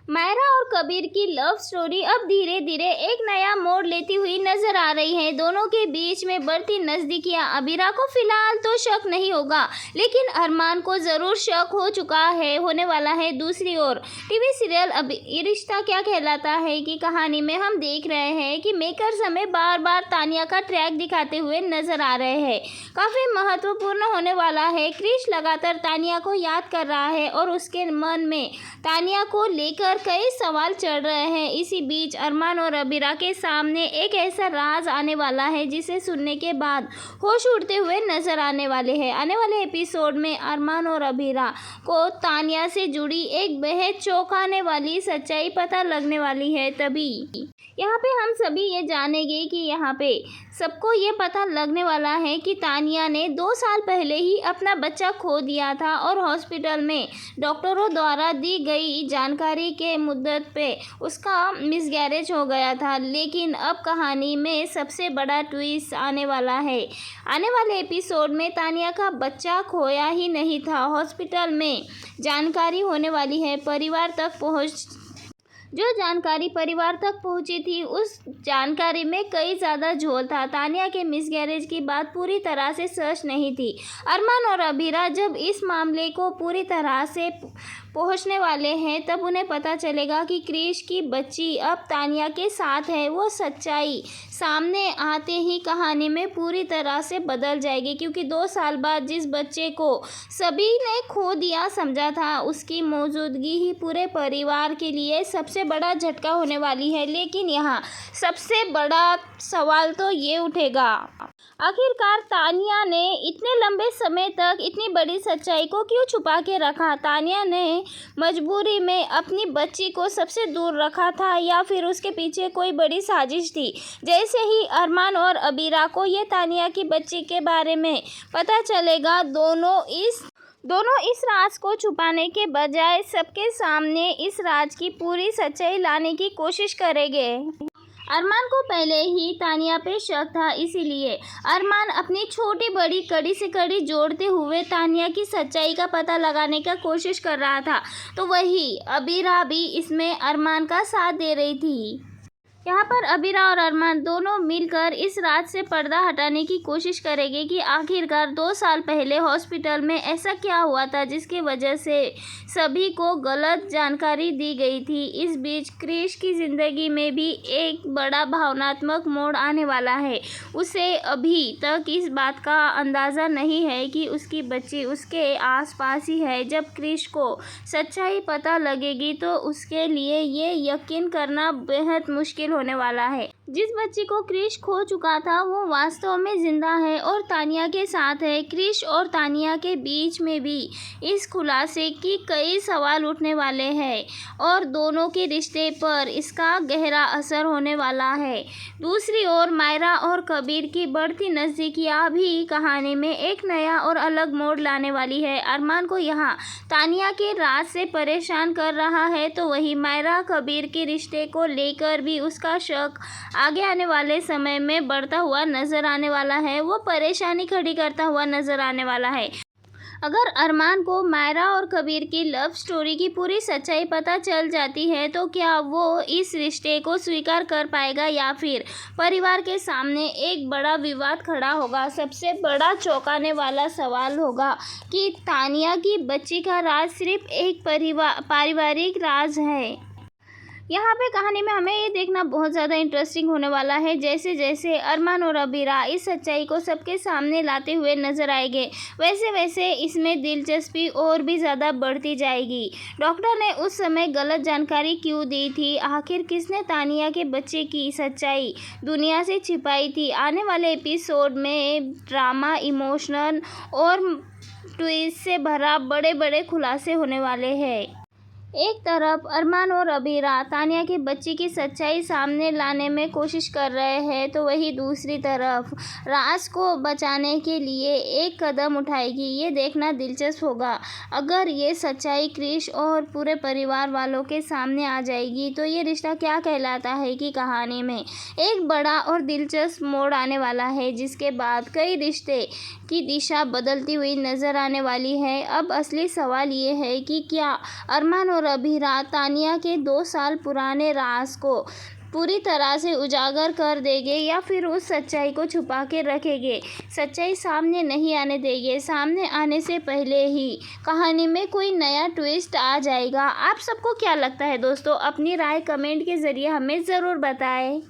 मायरा और कबीर की love story अब धीरे धीरे एक नया मोड़ लेती हुई नजर आ रही है। दोनों के बीच में बढ़ती नजदीकियां। अबीरा को फिलहाल तो शक नहीं होगा, लेकिन अरमान को जरूर शक हो चुका है, होने वाला है। दूसरी ओर टीवी सीरियल अब ये रिश्ता क्या कहलाता है की कहानी में हम देख रहे हैं कि मेकर्स हमें बार बार तानिया का ट्रैक दिखाते हुए नजर आ रहे हैं। काफी महत्वपूर्ण होने वाला है। क्रिश लगातार तानिया को याद कर रहा है और उसके मन में तानिया को लेकर कई सवाल चल रहे हैं। इसी बीच अरमान और अबीरा के सामने एक ऐसा राज आने वाला है जिसे सुनने के बाद होश उड़ते हुए नजर आने वाले हैं। आने वाले एपिसोड में अरमान और अबीरा को तानिया से जुड़ी एक बेहद चौंकाने वाली सच्चाई पता लगने वाली है। तभी यहाँ पे हम सभी ये जानेंगे कि यहाँ पे सबको ये पता लगने वाला है कि तानिया ने 2 साल पहले ही अपना बच्चा खो दिया था और हॉस्पिटल में डॉक्टरों द्वारा दी गई जानकारी के मुद्दत पे उसका मिसगैरेज हो गया था। लेकिन अब कहानी में सबसे बड़ा ट्विस्ट आने वाला है। आने वाले एपिसोड में तानिया का बच्चा खोया ही नहीं था। हॉस्पिटल में जानकारी होने वाली है। जो जानकारी परिवार तक पहुंची थी, उस जानकारी में कई ज़्यादा झोल था। तानिया के मिसगैरेज की बात पूरी तरह से सच नहीं थी। अरमान और अबीरा जब इस मामले को पूरी तरह से पहुंचने वाले हैं, तब उन्हें पता चलेगा कि क्रिश की बच्ची अब तानिया के साथ है। वो सच्चाई सामने आते ही कहानी में पूरी तरह से बदल जाएगी, क्योंकि 2 साल बाद जिस बच्चे को सभी ने खो दिया समझा था, उसकी मौजूदगी ही पूरे परिवार के लिए सबसे बड़ा झटका होने वाली है। लेकिन यहाँ सबसे बड़ा सवाल तो ये उठेगा, आखिरकार तानिया ने इतने लंबे समय तक इतनी बड़ी सच्चाई को क्यों छुपा के रखा? तानिया ने मजबूरी में अपनी बच्ची को सबसे दूर रखा था, या फिर उसके पीछे कोई बड़ी साजिश थी? जैसे ही अरमान और अबीरा को ये तानिया की बच्ची के बारे में पता चलेगा, दोनों इस राज को छुपाने के बजाय सबके सामने इस राज की पूरी सच्चाई लाने की कोशिश करेंगे। अरमान को पहले ही तानिया पे शक था, इसीलिए अरमान अपनी छोटी बड़ी कड़ी से कड़ी जोड़ते हुए तानिया की सच्चाई का पता लगाने का कोशिश कर रहा था। तो वही अबीरा भी इसमें अरमान का साथ दे रही थी। यहाँ पर अबीरा और अरमान दोनों मिलकर इस राज से पर्दा हटाने की कोशिश करेंगे कि आखिरकार 2 साल पहले हॉस्पिटल में ऐसा क्या हुआ था जिसकी वजह से सभी को गलत जानकारी दी गई थी। इस बीच क्रिश की ज़िंदगी में भी एक बड़ा भावनात्मक मोड़ आने वाला है। उसे अभी तक इस बात का अंदाज़ा नहीं है कि उसकी बच्ची उसके आसपास ही है। जब क्रिश को सच्चाई पता लगेगी तो उसके लिए ये यकीन करना बेहद मुश्किल होने वाला है। जिस बच्ची को क्रिश खो चुका था, वो वास्तव में जिंदा है और तानिया के साथ है। क्रिश और तानिया के बीच में भी इस खुलासे की कई सवाल उठने वाले हैं और दोनों के रिश्ते पर इसका गहरा असर होने वाला है। दूसरी ओर मायरा और कबीर की बढ़ती नज़दीकियाँ भी कहानी में एक नया और अलग मोड़ लाने वाली है। अरमान को यहाँ तानिया के राज से परेशान कर रहा है, तो वही मायरा कबीर के रिश्ते को लेकर भी उसका शक आगे आने वाले समय में बढ़ता हुआ नजर आने वाला है। वो परेशानी खड़ी करता हुआ नजर आने वाला है। अगर अरमान को मायरा और कबीर की लव स्टोरी की पूरी सच्चाई पता चल जाती है, तो क्या वो इस रिश्ते को स्वीकार कर पाएगा या फिर परिवार के सामने एक बड़ा विवाद खड़ा होगा? सबसे बड़ा चौंकाने वाला सवाल होगा कि तानिया की बच्ची का राज सिर्फ एक पारिवारिक राज है। यहाँ पे कहानी में हमें ये देखना बहुत ज़्यादा इंटरेस्टिंग होने वाला है। जैसे जैसे अरमान और अबीरा इस सच्चाई को सबके सामने लाते हुए नजर आएंगे, वैसे वैसे इसमें दिलचस्पी और भी ज़्यादा बढ़ती जाएगी। डॉक्टर ने उस समय गलत जानकारी क्यों दी थी? आखिर किसने तानिया के बच्चे की सच्चाई दुनिया से छिपाई थी? आने वाले एपिसोड में ड्रामा, इमोशनल और ट्विस्ट से भरा बड़े बड़े खुलासे होने वाले हैं। एक तरफ अरमान और अबीरा तानिया की बच्ची की सच्चाई सामने लाने में कोशिश कर रहे हैं, तो वही दूसरी तरफ राज को बचाने के लिए एक कदम उठाएगी। ये देखना दिलचस्प होगा। अगर ये सच्चाई क्रिश और पूरे परिवार वालों के सामने आ जाएगी, तो ये रिश्ता क्या कहलाता है कि कहानी में एक बड़ा और दिलचस्प मोड़ आने वाला है, जिसके बाद कई रिश्ते की दिशा बदलती हुई नज़र आने वाली है। अब असली सवाल ये है कि क्या अरमान और अभीरा तानिया के 2 साल पुराने राज को पूरी तरह से उजागर कर देंगे या फिर उस सच्चाई को छुपा के रखेंगे, सच्चाई सामने नहीं आने देंगे। सामने आने से पहले ही कहानी में कोई नया ट्विस्ट आ जाएगा। आप सबको क्या लगता है दोस्तों? अपनी राय कमेंट के ज़रिए हमें ज़रूर बताएं।